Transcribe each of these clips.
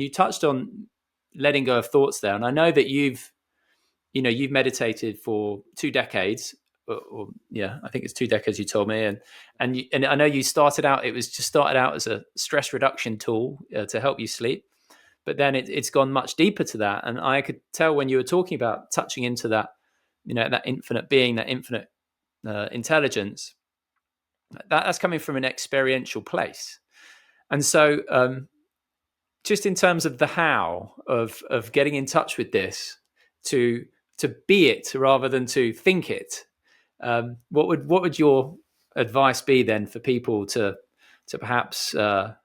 you touched on letting go of thoughts there, and I know that you've meditated for 2 decades, or yeah, I think it's 2 decades. You told me, and I know you started out. It was just started out as a stress reduction tool to help you sleep, but then it's gone much deeper to that. And I could tell when you were talking about touching into that, that infinite being, that infinite intelligence, that's coming from an experiential place. And so, just in terms of the how of getting in touch with this, to be it rather than to think it, what would your advice be then for people to perhaps apart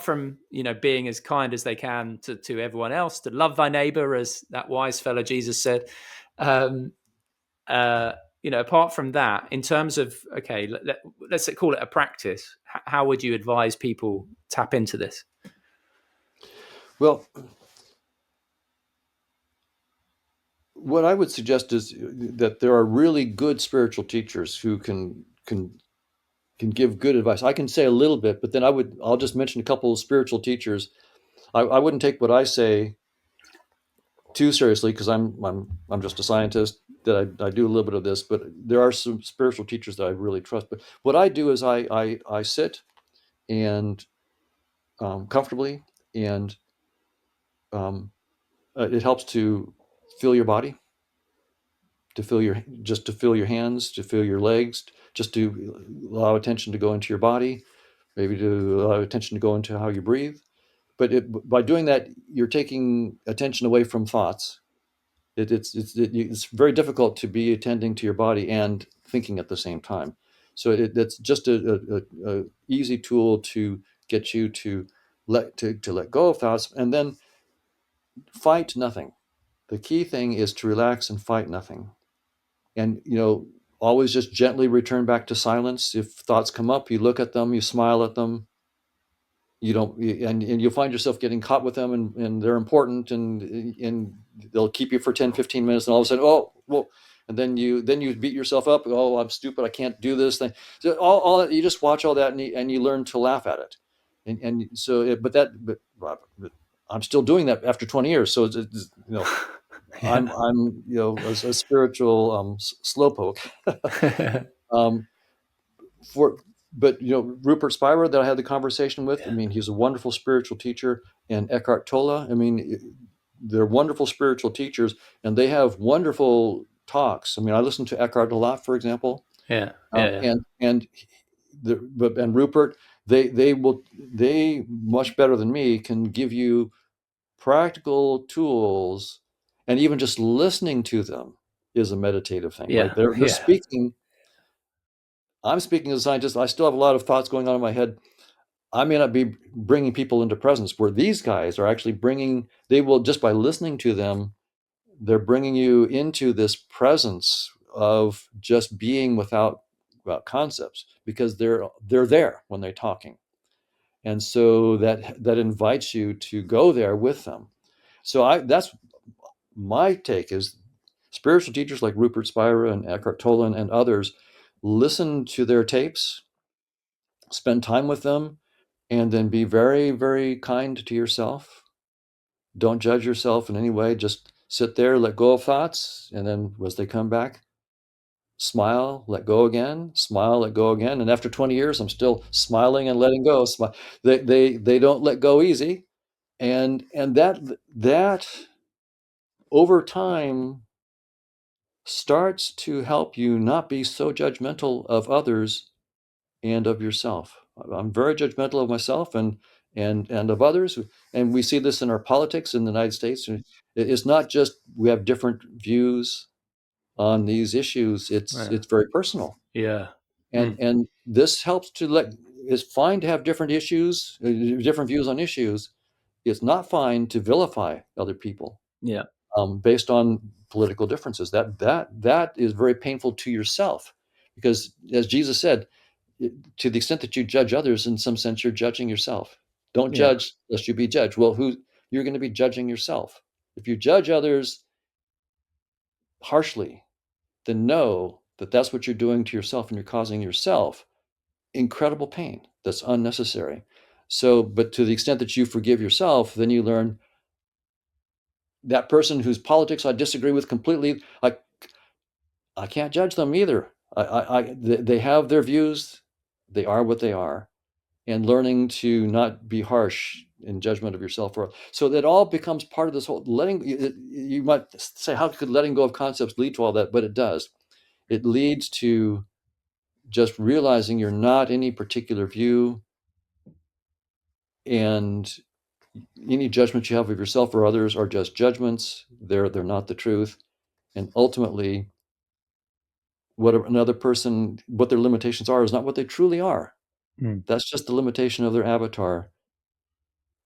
from being as kind as they can to everyone else, to love thy neighbor as that wise fellow Jesus said, um, uh, apart from that, in terms of, okay, let's call it a practice, how would you advise people tap into this? Well, what I would suggest is that there are really good spiritual teachers who can give good advice. I can say a little bit, but then I'll just mention a couple of spiritual teachers. I wouldn't take what I say too seriously because I'm just a scientist, that I do a little bit of this, but there are some spiritual teachers that I really trust. But what I do is I sit and comfortably, and um, it helps to feel your body, to feel your hands, to feel your legs, just to allow attention to go into your body, maybe to allow attention to go into how you breathe. But by doing that, you're taking attention away from thoughts. It's very difficult to be attending to your body and thinking at the same time. So it's just a easy tool to get you to let go of thoughts, and then fight nothing. The key thing is to relax and fight nothing. And always just gently return back to silence. If thoughts come up, you look at them, you smile at them. You don't and you'll find yourself getting caught with them, and they're important, and they'll keep you for 10-15 minutes, and all of a sudden, oh well, and then you beat yourself up. Oh, I'm stupid, I can't do this thing. So all you just watch all that, and you learn to laugh at it. And so but I'm still doing that after 20 years, so Yeah. I'm a spiritual slowpoke. um, for but Rupert Spira, that I had the conversation with, I mean, he's a wonderful spiritual teacher, and Eckhart Tolle, I mean, they're wonderful spiritual teachers, and they have wonderful talks. I mean, I listen to Eckhart a lot, for example. Yeah, yeah, And Rupert, they much better than me can give you practical tools, and even just listening to them is a meditative thing, right? yeah, They're yeah, speaking. I'm speaking as a scientist. I still have a lot of thoughts going on in my head. I may not be bringing people into presence, where these guys are actually they will, just by listening to them, they're bringing you into this presence of just being without concepts, because they're there when they're talking. And so that invites you to go there with them. So that's my take, is spiritual teachers like Rupert Spira and Eckhart Tolle and others, listen to their tapes, spend time with them, and then be very, very kind to yourself. Don't judge yourself in any way. Just sit there, let go of thoughts, and then as they come back, smile, let go again, smile, let go again. And after 20 years, I'm still smiling and letting go. They don't let go easy, and that over time starts to help you not be so judgmental of others and of yourself. I'm very judgmental of myself and of others, and we see this in our politics in the United States. It's not just we have different views on these issues; yeah, it's very personal, yeah. and Mm. and this helps to It's fine to have different issues, different views on issues. It's not fine to vilify other people Yeah, based on political differences. That is very painful to yourself, because, as Jesus said, to the extent that you judge others, in some sense, you're judging yourself. Don't yeah, judge lest you be judged. Well, who you're going to be judging yourself. If you judge others harshly, then know that that's what you're doing to yourself, and you're causing yourself incredible pain that's unnecessary. So, but to the extent that you forgive yourself, then you learn that person whose politics I disagree with completely, I can't judge them either. They have their views. They are what they are. And learning to not be harsh in judgment of yourself. So that all becomes part of this whole letting. You might say, how could letting go of concepts lead to all that? But it does. It leads to just realizing you're not any particular view, and any judgments you have of yourself or others are just judgments. They're not the truth. And ultimately, what another person, what their limitations are, is not what they truly are. That's just the limitation of their avatar.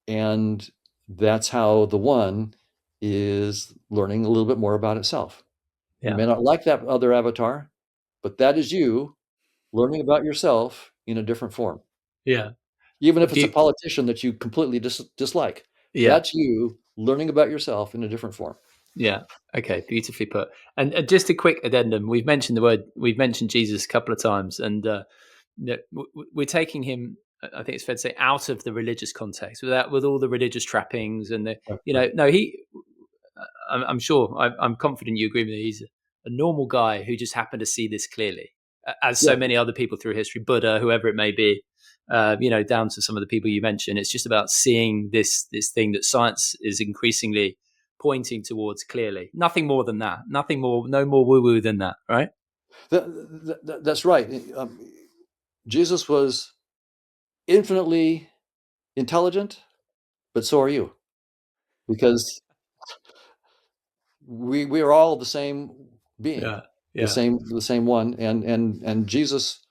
And that's how the one is learning a little bit more about itself. You Yeah. may not like that other avatar, but that is you learning about yourself in a different form. Yeah. Even if it's a You, politician that you completely dislike, yeah. that's you learning about yourself in a different form. Yeah. Okay. Beautifully put. And just a quick addendum. We've mentioned Jesus a couple of times, and we're taking him, I think it's fair to say, out of the religious context, with all the religious trappings and Right. no, I'm sure, I'm confident you agree with me. He's a normal guy who just happened to see this clearly, as Yeah. so many other people through history, Buddha, whoever it may be, down to some of the people you mentioned. It's just about seeing this thing that science is increasingly pointing towards clearly. Nothing more than that. Nothing more. No more woo woo than that. Right? That's right. Jesus was infinitely intelligent, but so are you, because we are all the same being, Yeah. the Yeah. same one, and Jesus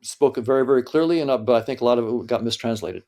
spoke it very, very clearly, but I think a lot of it got mistranslated.